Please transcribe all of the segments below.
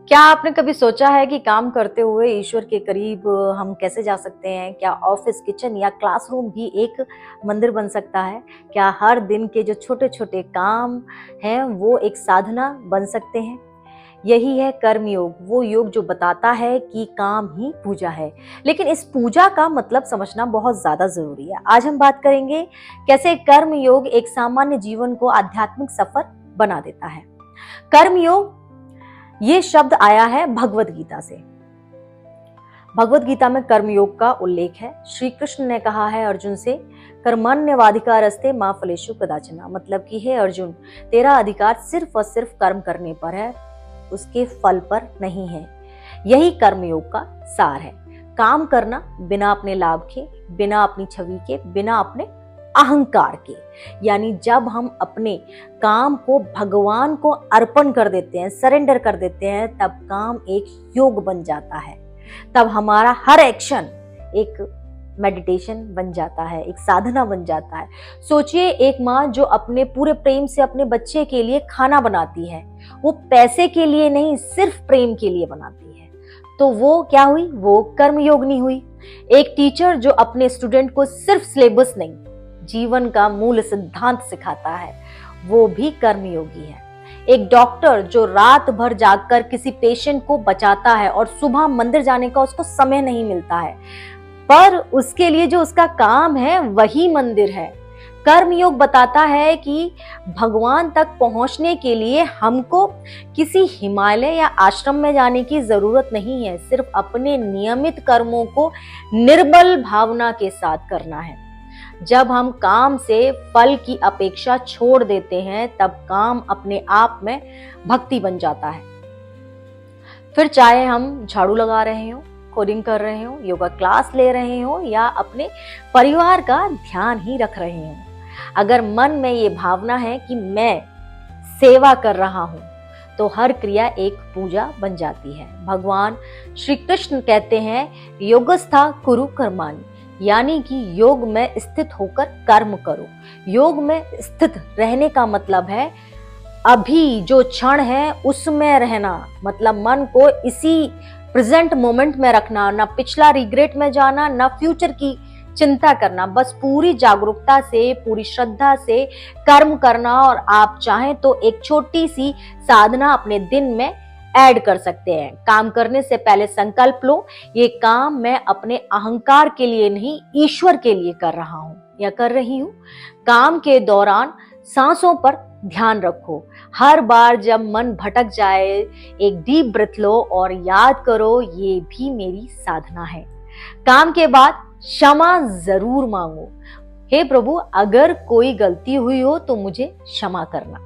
क्या आपने कभी सोचा है कि काम करते हुए ईश्वर के करीब हम कैसे जा सकते हैं? क्या ऑफिस, किचन या क्लासरूम भी एक मंदिर बन सकता है? क्या हर दिन के जो छोटे-छोटे काम हैं वो एक साधना बन सकते हैं? यही है कर्म योग, वो योग जो बताता है कि काम ही पूजा है। लेकिन इस पूजा का मतलब समझना बहुत ज्यादा जरूरी है। आज हम बात करेंगे कैसे कर्म योग एक सामान्य जीवन को आध्यात्मिक सफर बना देता है। कर्म योग ये शब्द आया है भगवत गीता से। भगवत गीता में कर्म योग का उल्लेख है। श्री कृष्ण ने कहा है अर्जुन से, कर्मण्यवाधिकारस्ते मा फलेषु कदाचन। मतलब कि हे अर्जुन, तेरा अधिकार सिर्फ और सिर्फ कर्म करने पर है, उसके फल पर नहीं है। यही कर्म योग का सार है। काम करना बिना अपने लाभ के, बिना अपनी छवि के, बिना अपने अहंकार के। यानी जब हम अपने काम को भगवान को अर्पण कर देते हैं, सरेंडर कर देते हैं, तब काम एक योग बन जाता है। तब हमारा हर एक्शन एक मेडिटेशन बन जाता है, एक साधना बन जाता है। सोचिए, एक माँ जो अपने पूरे प्रेम से अपने बच्चे के लिए खाना बनाती है, वो पैसे के लिए नहीं, सिर्फ प्रेम के लिए बनाती है, तो वो क्या हुई? वो कर्मयोगिनी हुई। एक टीचर जो अपने स्टूडेंट को सिर्फ सिलेबस नहीं, जीवन का मूल सिद्धांत सिखाता है, वो भी कर्मयोगी है। एक डॉक्टर जो रात भर जागकर किसी पेशेंट को बचाता है और सुबह मंदिर जाने का उसको समय नहीं मिलता है, पर उसके लिए जो उसका काम है वही मंदिर है। कर्मयोग बताता है कि भगवान तक पहुंचने के लिए हमको किसी हिमालय या आश्रम में जाने की जरूरत नहीं है, सिर्फ अपने नियमित कर्मों को निर्बल भावना के साथ करना है। जब हम काम से फल की अपेक्षा छोड़ देते हैं, तब काम अपने आप में भक्ति बन जाता है। फिर चाहे हम झाड़ू लगा रहे हो, कोडिंग कर रहे हो, योगा क्लास ले रहे हो या अपने परिवार का ध्यान ही रख रहे हो, अगर मन में ये भावना है कि मैं सेवा कर रहा हूं, तो हर क्रिया एक पूजा बन जाती है। भगवान श्री कृष्ण कहते हैं, योगस्था कुरु कर्माणि, यानी कि योग में स्थित होकर कर्म करो। योग में स्थित रहने का मतलब है अभी जो क्षण है उसमें रहना, मतलब मन को इसी प्रेजेंट मोमेंट में रखना, ना पिछला रिग्रेट में जाना, ना फ्यूचर की चिंता करना, बस पूरी जागरूकता से, पूरी श्रद्धा से कर्म करना। और आप चाहें तो एक छोटी सी साधना अपने दिन में ऐड कर सकते हैं। काम करने से पहले संकल्प लो, ये काम मैं अपने अहंकार के लिए नहीं, ईश्वर के लिए कर रहा हूं या कर रही हूं। काम के दौरान सांसों पर ध्यान रखो। हर बार जब मन भटक जाए, एक डीप ब्रेथ लो और याद करो, ये भी मेरी साधना है। काम के बाद क्षमा जरूर मांगो। हे प्रभु, अगर कोई गलती हुई हो तो मुझे क्षमा करना।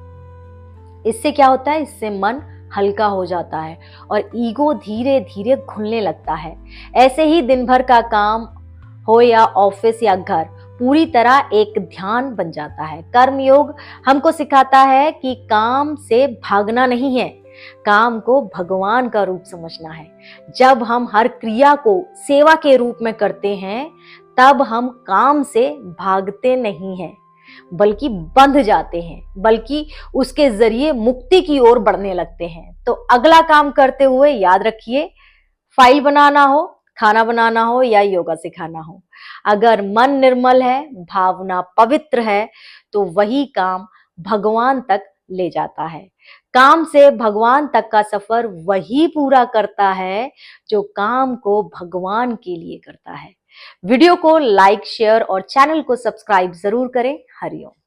इससे क्या होता है? इससे मन हल्का हो जाता है और ईगो धीरे धीरे घुलने लगता है। ऐसे ही दिन भर का काम हो या ऑफिस या घर, पूरी तरह एक ध्यान बन जाता है। कर्म योग हमको सिखाता है कि काम से भागना नहीं है, काम को भगवान का रूप समझना है। जब हम हर क्रिया को सेवा के रूप में करते हैं, तब हम काम से भागते नहीं हैं, बल्कि बंध जाते हैं, बल्कि उसके जरिए मुक्ति की ओर बढ़ने लगते हैं। तो अगला काम करते हुए याद रखिए, फाइल बनाना हो, खाना बनाना हो या योगा सिखाना हो, अगर मन निर्मल है, भावना पवित्र है, तो वही काम भगवान तक ले जाता है। काम से भगवान तक का सफर वही पूरा करता है जो काम को भगवान के लिए करता है। वीडियो को लाइक, शेयर और चैनल को सब्सक्राइब जरूर करें। हरिओम।